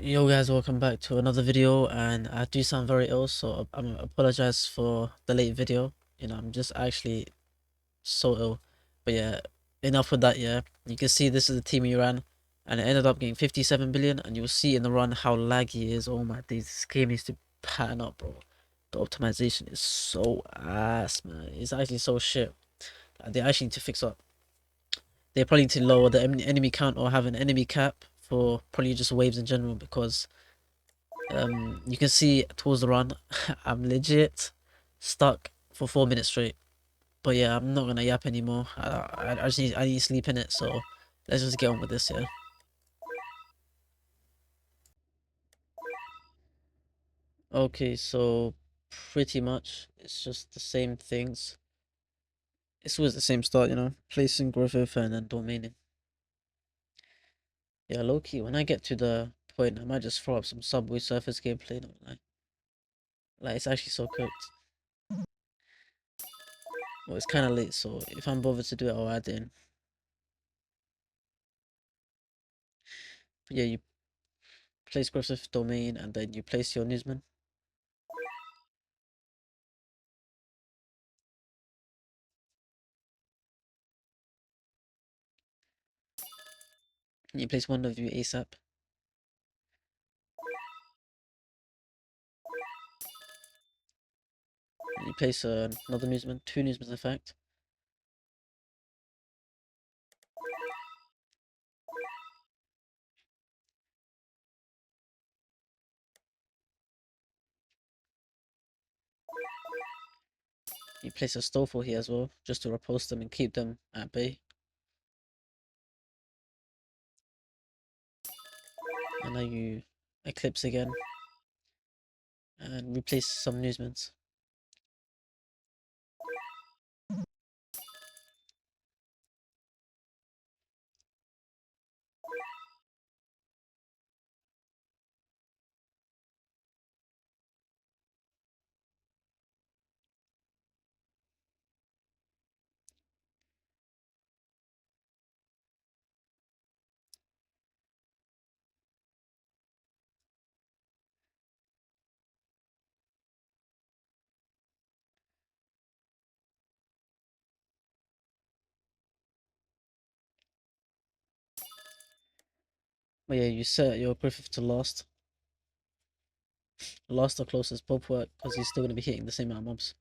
Yo guys, welcome back to another video, and I do sound very ill, so I apologize for the late video. I'm just actually so ill. But yeah, enough with that. Yeah, you can see this is the team you ran, and it ended up getting 57 billion, and you'll see in the run how laggy it is. Oh my days, this game needs to pattern up, bro. The optimization is so ass, man. It's actually so shit. They actually need to fix up. They probably need to lower the enemy count or have an enemy cap for probably just waves in general, because you can see towards the run, I'm legit stuck for 4 minutes straight. But yeah, I'm not gonna yap anymore. I need sleep in it. So let's just get on with this. Yeah. Okay, so pretty much it's just the same things. It's always the same start, placing Griffith and then domaining. Yeah, low key. When I get to the point, I might just throw up some Subway Surfers gameplay. Not like it's actually so cooked. Well, it's kind of late, so if I'm bothered to do it, I'll add it in. But yeah, you place Griffith domain, and then you place your newsman. And you place one of you ASAP. And you place another newsman, two newsmen in fact. You place a Stoffel here as well, just to repulse them and keep them at bay. And now you Eclipse again and replace some newsmen. But yeah, you set your Griffith to last. Last or closest both work, because he's still going to be hitting the same amount of mobs.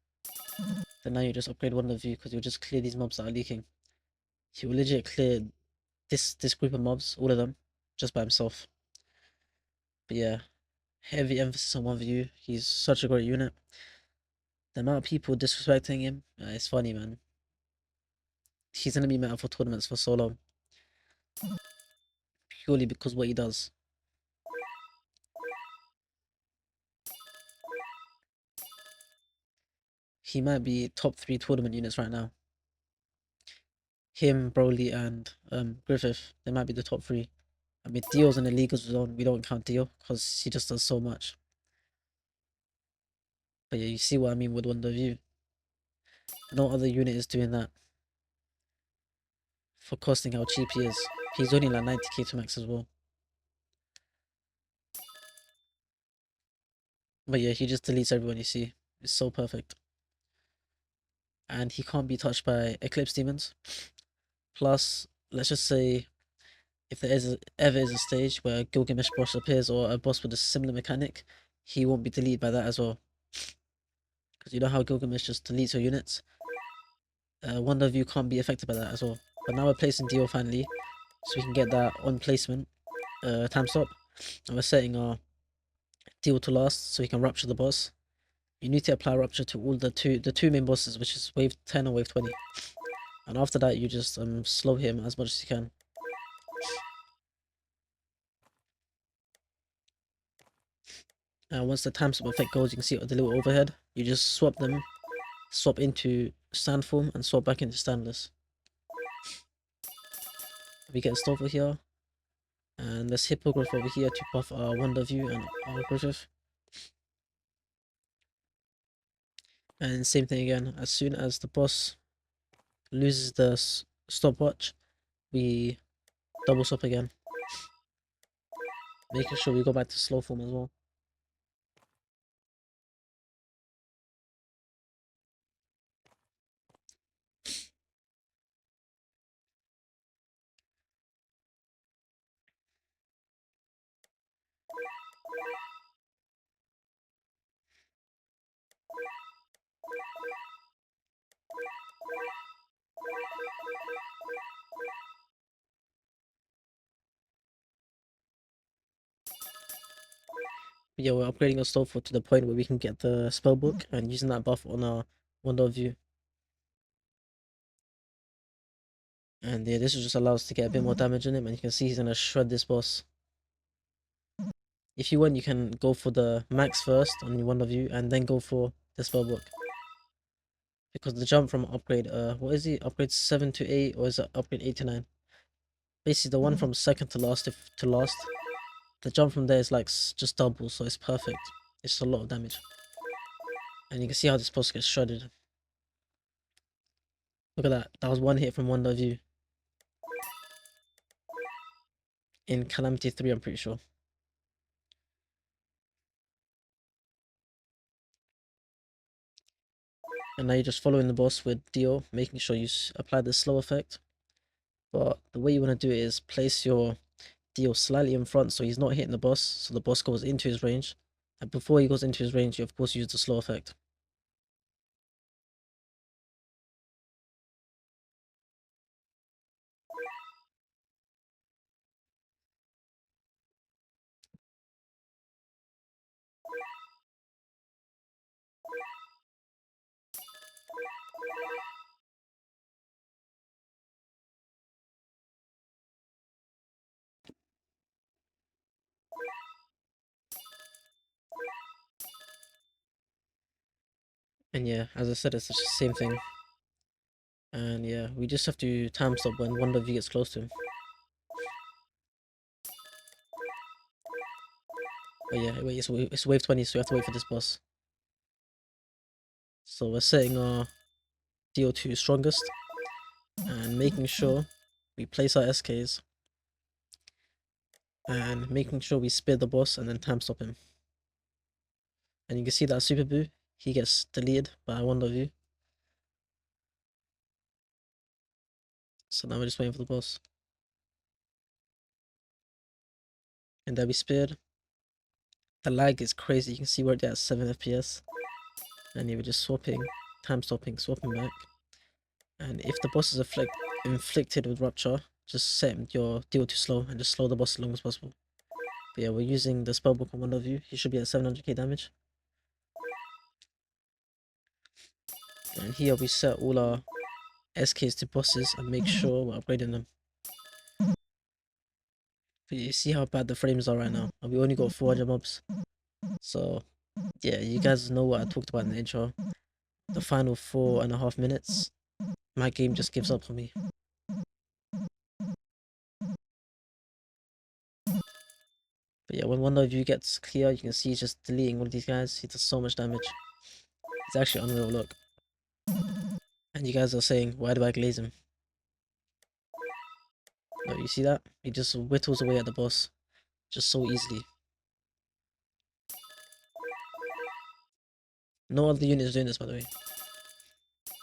Then now you just upgrade one of you, because you'll just clear these mobs that are leaking. He will legit clear this group of mobs, all of them, just by himself. But yeah, heavy emphasis on one view. He's such a great unit. The amount of people disrespecting him, it's funny, man. He's gonna be meta for tournaments for so long, purely because what he does. He might be top 3 tournament units right now. Him, Broly, and Griffith, they might be the top 3. I mean, Dio's in the league zone. We don't count Dio because he just does so much. But yeah, you see what I mean with Wonder View. No other unit is doing that for costing how cheap he is. He's only like 90k to max as well. But yeah, he just deletes everyone you see. It's so perfect. And he can't be touched by Eclipse Demons. Plus, let's just say if there ever is a stage where Gilgamesh boss appears or a boss with a similar mechanic, he won't be deleted by that as well. Because you know how Gilgamesh just deletes your units? Wonder View can't be affected by that as well. But now we're placing Dio finally, so we can get that on placement time stop. And we're setting our Dio to last so we can rupture the boss. You need to apply rupture to all the two main bosses, which is wave 10 or wave 20. And after that you just slow him as much as you can. And once the time stop effect goes, you can see the little overhead. You just swap them, swap into stand form and swap back into standless. We get Stover here. And there's Hippogriff over here to buff our Wonder View and our Griffith. And same thing again, as soon as the boss loses the stopwatch, we double swap again. making sure we go back to slow form as well. But yeah, we're upgrading our slow form to the point where we can get the spell book and using that buff on our window view. And yeah, this will just allow us to get a bit more damage in him, and you can see he's gonna shred this boss. If you want, you can go for the max first on your window view, and then go for the spell book. Because the jump from upgrade, what is it? Upgrade 7 to 8, or is it upgrade 8 to 9? Basically, the one from second to last, the jump from there is like just double, so it's perfect. It's just a lot of damage. And you can see how this boss gets shredded. Look at that. That was one hit from window view. In Calamity 3, I'm pretty sure. And now you're just following the boss with Dio, making sure you apply the slow effect. But the way you want to do it is place your Dio slightly in front so he's not hitting the boss, so the boss goes into his range. And before he goes into his range, you of course use the slow effect. And yeah, as I said, it's the same thing. And yeah, we just have to time stop when one of you gets close to him. But yeah, wait, it's wave 20, so we have to wait for this boss. So we're setting our DO2 strongest and making sure we place our SKs and making sure we spear the boss and then time stop him. And you can see that Super Boo, he gets deleted by one of you. So now we're just waiting for the boss. And there we speared. The lag is crazy, you can see we're at 7 FPS. And yeah, we're just swapping, time stopping, swapping back. And if the boss is inflicted with Rupture, just set your deal to slow and just slow the boss as long as possible. But yeah, we're using the spellbook on one of you. He should be at 700k damage. And here we set all our SKs to bosses and make sure we're upgrading them. But you see how bad the frames are right now. And we only got 400 mobs. So yeah, you guys know what I talked about in the intro. The final 4.5 minutes, my game just gives up for me. But yeah, when one of you gets clear, you can see he's just deleting all of these guys. He does so much damage. It's actually unreal, look. And you guys are saying, why do I glaze him? No, you see that? He just whittles away at the boss. Just so easily. No other unit is doing this, by the way.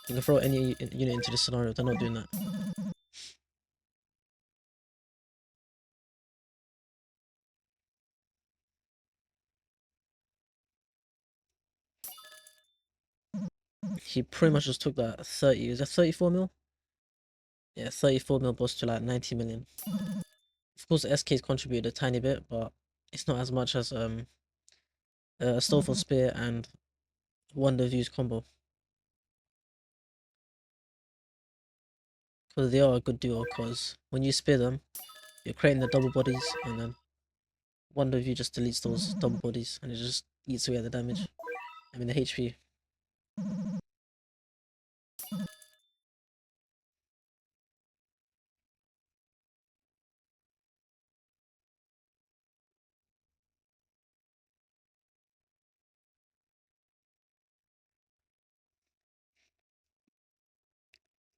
You can throw any unit into this scenario, they're not doing that. He pretty much just took that 30, is that 34 mil? Yeah, 34 mil boss to like 90 million. Of course, SK's contributed a tiny bit, but it's not as much as a Soulful Spear and Wonder Views combo. Because they are a good duo, because when you spear them, you're creating the double bodies, and then Wonder View just deletes those double bodies, and it just eats away at the damage. I mean the HP.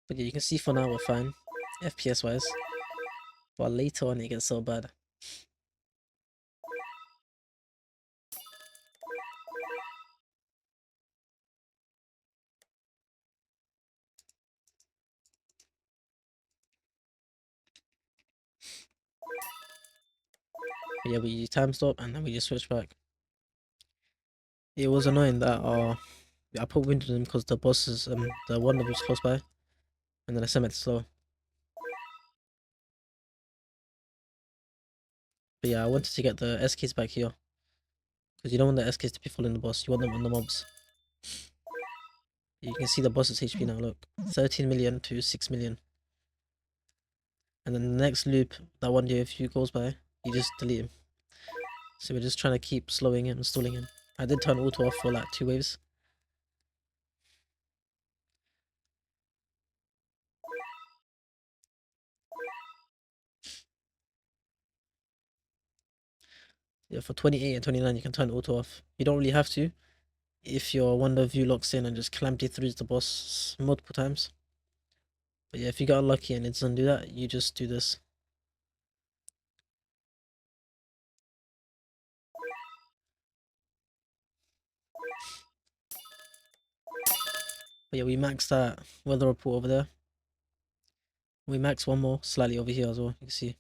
But yeah, you can see for now we're fine, FPS wise. But later on it gets so bad. But yeah, we time stop and then we just switch back. It was annoying that I put wind in him because the boss is the one that was close by, and then I sent it slow. But yeah, I wanted to get the SKs back here because you don't want the SKs to be following the boss. You want them on the mobs. You can see the boss's HP now. Look, 13 million to 6 million. And then the next loop, that one day if you goes by, you just delete him. So we're just trying to keep slowing him and stalling him. I did turn auto off for like 2 waves. Yeah, for 28 and 29 you can turn auto off. You don't really have to if your Wonder View locks in and just calamity threes the boss multiple times. But yeah, if you get unlucky and it doesn't do that, you just do this. But yeah, we maxed that weather report over there. We max one more slightly over here as well. You can see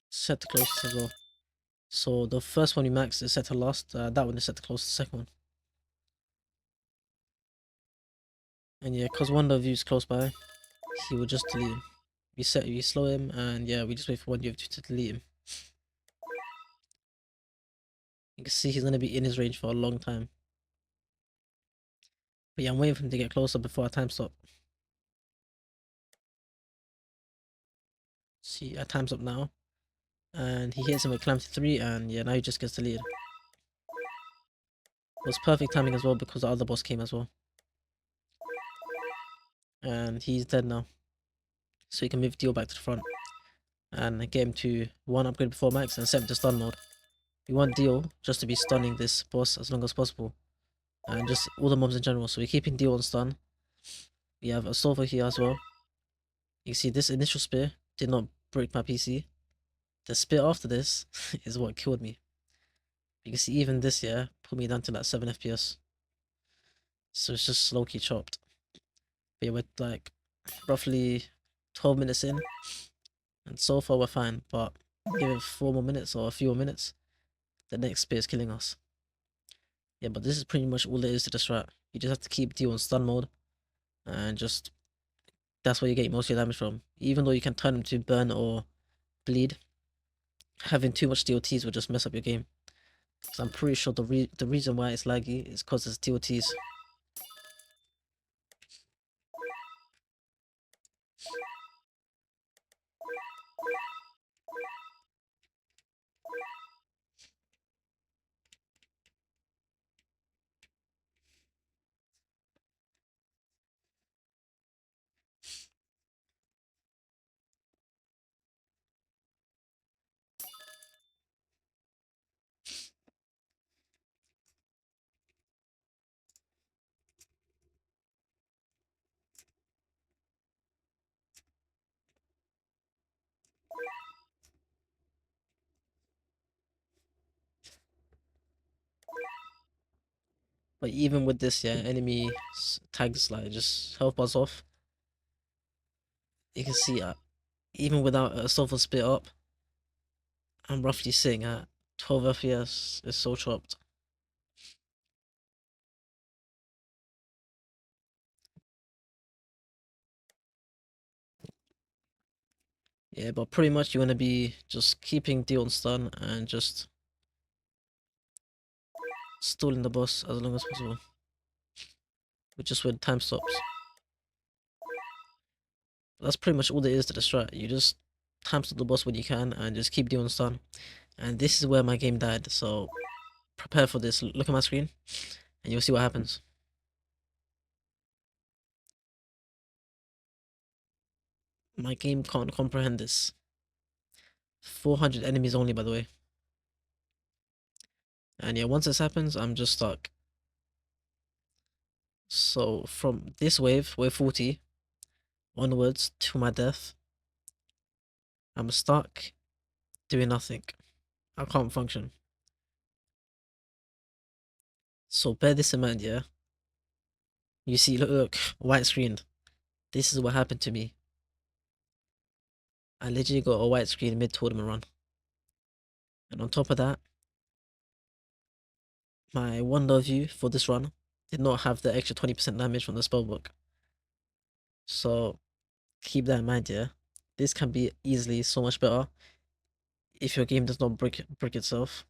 set to closest as well. So the first one we maxed is set to last. That one is set to close to the second one. And yeah, because Wonder View's close by, he will just delete him. We slow him, and yeah, we just wait for Wonder View to delete him. You can see he's gonna be in his range for a long time. But yeah, I'm waiting for him to get closer before I time stop. See, I time's up now. And he hits him with Calamity 3, and yeah, now he just gets deleted. It was perfect timing as well because the other boss came as well. And he's dead now. So you can move Dio back to the front. And get him to 1 upgrade before max and set him to stun mode. We want Dio just to be stunning this boss as long as possible. And just all the mobs in general. So we're keeping Dio on stun. We have a Silver here as well. You can see this initial spear did not break my PC. The spear after this is what killed me. You can see even this here put me down to like 7 FPS. So it's just low-key chopped. But yeah, we're like roughly 12 minutes in. And so far we're fine. But give it 4 more minutes or a few more minutes. The next spear is killing us. Yeah, but this is pretty much all there is to the strat. You just have to keep Dio on stun mode. And just that's where you get most of your damage from. Even though you can turn him to burn or bleed, having too much DOTs will just mess up your game. So I'm pretty sure the reason why it's laggy is because it's DOTs. But even with this, yeah, enemy tags like just health bars off. You can see even without a silver split up, I'm roughly sitting at 12 FPS. It's so chopped. Yeah, but pretty much you want to be just keeping D on stun and just stalling the boss as long as possible. With just with time stops. That's pretty much all there is to the strat. You just time stop the boss when you can and just keep D on stun. And this is where my game died, so prepare for this. Look at my screen and you'll see what happens. My game can't comprehend this. 400 enemies only, by the way. And yeah, once this happens, I'm just stuck. So from this wave, wave 40, onwards to my death, I'm stuck doing nothing. I can't function. So bear this in mind, yeah? You see, look, white screened. This is what happened to me. I literally got a white screen mid-tournament run. And on top of that, my Wonder View for this run did not have the extra 20% damage from the spellbook. So keep that in mind, yeah. This can be easily so much better if your game does not brick itself.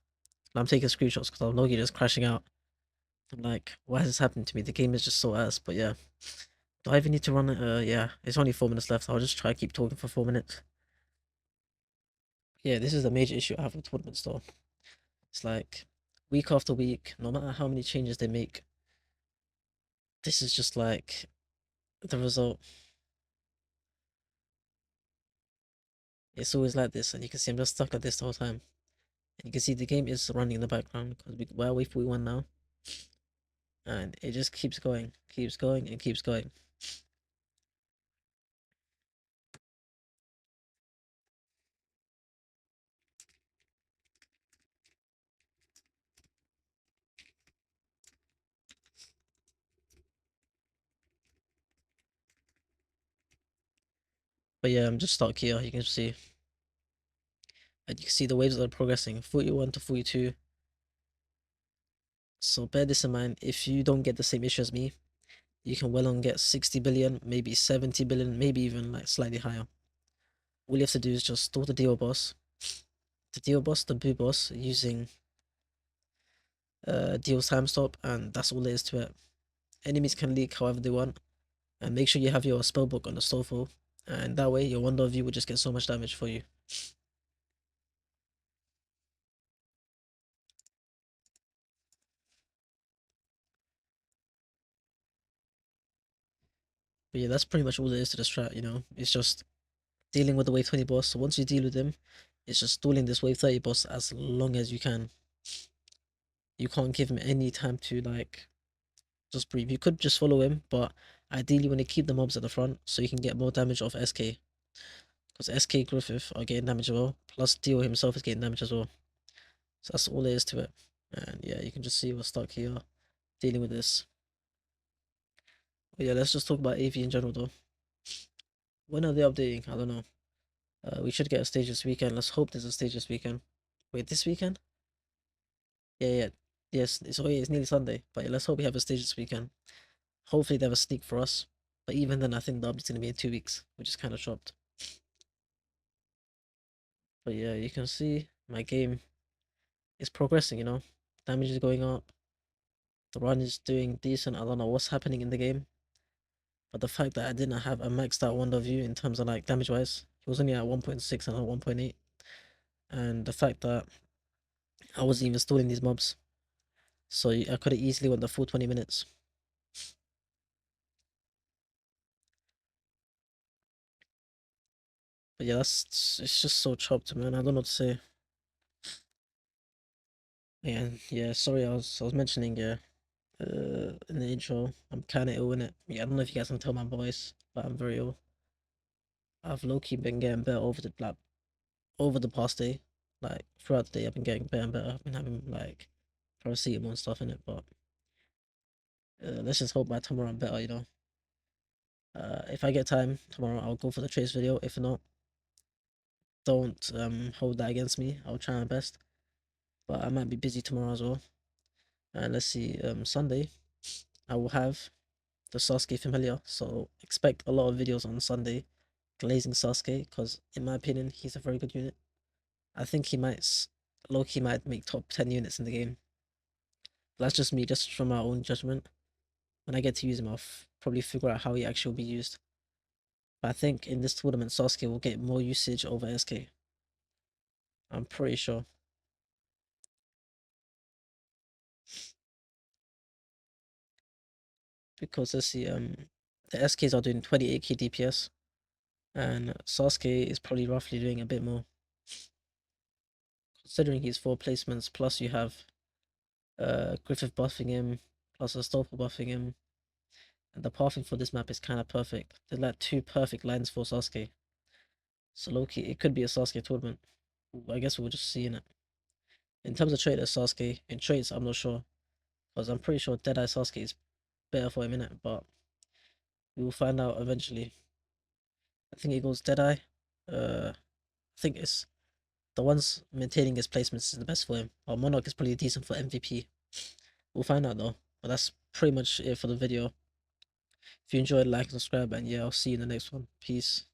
I'm taking screenshots because I'm logically just crashing out. I'm like, why is this happening to me? The game is just so ass, but yeah. Do I even need to run it? Yeah, it's only 4 minutes left. I'll just try to keep talking for 4 minutes. Yeah, this is the major issue I have with tournaments though. It's like, week after week, no matter how many changes they make, this is just like the result. It's always like this, and you can see I'm just stuck like this the whole time. And you can see the game is running in the background because we're away 41 now. And it just keeps going, and keeps going. But yeah, I'm just stuck here, you can see. And you can see the waves are progressing, 41 to 42. So bear this in mind, if you don't get the same issue as me, you can well on get 60 billion, maybe 70 billion, maybe even like slightly higher. All you have to do is just store the deal boss, the boo boss, using deal's time stop, and that's all there is to it. Enemies can leak however they want, and make sure you have your spellbook on the Stowful, and that way your Wonder View will just get so much damage for you. But yeah, that's pretty much all there is to the strat, you know? It's just dealing with the wave 20 boss. So once you deal with him, it's just stalling this wave 30 boss as long as you can. You can't give him any time to like just breathe. You could just follow him, but ideally you want to keep the mobs at the front so you can get more damage off SK. Because SK Griffith are getting damage as well, plus Dio himself is getting damage as well. So that's all there is to it. And yeah, you can just see we're stuck here dealing with this. But yeah, let's just talk about AV in general though. When are they updating? I don't know. We should get a stage this weekend. Let's hope there's a stage this weekend. Wait, this weekend? Yeah, yeah. Yes, it's nearly Sunday. But yeah, let's hope we have a stage this weekend. Hopefully they have a sneak for us. But even then, I think the update's gonna be in 2 weeks, which is kind of shocked. But yeah, you can see my game is progressing, you know? Damage is going up. The run is doing decent. I don't know what's happening in the game. But the fact that I didn't have a maxed out Wonder View in terms of like damage wise, it was only at 1.6 and not 1.8. And the fact that I wasn't even stalling these mobs. So I could have easily went the full 20 minutes. But yeah, it's just so chopped, man. I don't know what to say. And yeah, sorry, I was mentioning in the intro, I'm kind of ill in it. Yeah, I don't know if you guys can tell my voice, but I'm very ill. I've low key been getting better over the past day. Like throughout the day, I've been getting better and better. I've been having like paracetamol and stuff in it, but let's just hope by tomorrow I'm better. You know, if I get time tomorrow, I'll go for the trace video. If not, don't hold that against me. I'll try my best, but I might be busy tomorrow as well. And let's see, Sunday, I will have the Sasuke familiar, so expect a lot of videos on Sunday glazing Sasuke, because in my opinion, he's a very good unit. I think he might, Loki might make top 10 units in the game. That's just me, just from my own judgment. When I get to use him, I'll probably figure out how he actually will be used. But I think in this tournament, Sasuke will get more usage over SK. I'm pretty sure. Because let's see, the SKs are doing 28k DPS, and Sasuke is probably roughly doing a bit more. Considering he's 4 placements, plus you have Griffith buffing him, plus Astolfo buffing him. And the pathing for this map is kind of perfect. They're like two perfect lines for Sasuke. So Loki, it could be a Sasuke tournament. I guess we'll just see in it. In terms of Traitless Sasuke, in traits, I'm not sure. Because I'm pretty sure Deadeye Sasuke is better for him in it, but we will find out eventually. I think he goes Deadeye, I think it's the ones maintaining his placements is the best for him. Or Monarch is probably decent for MVP. We'll find out though. But that's pretty much it for the video. If you enjoyed, like and subscribe, and yeah, I'll see you in the next one. Peace.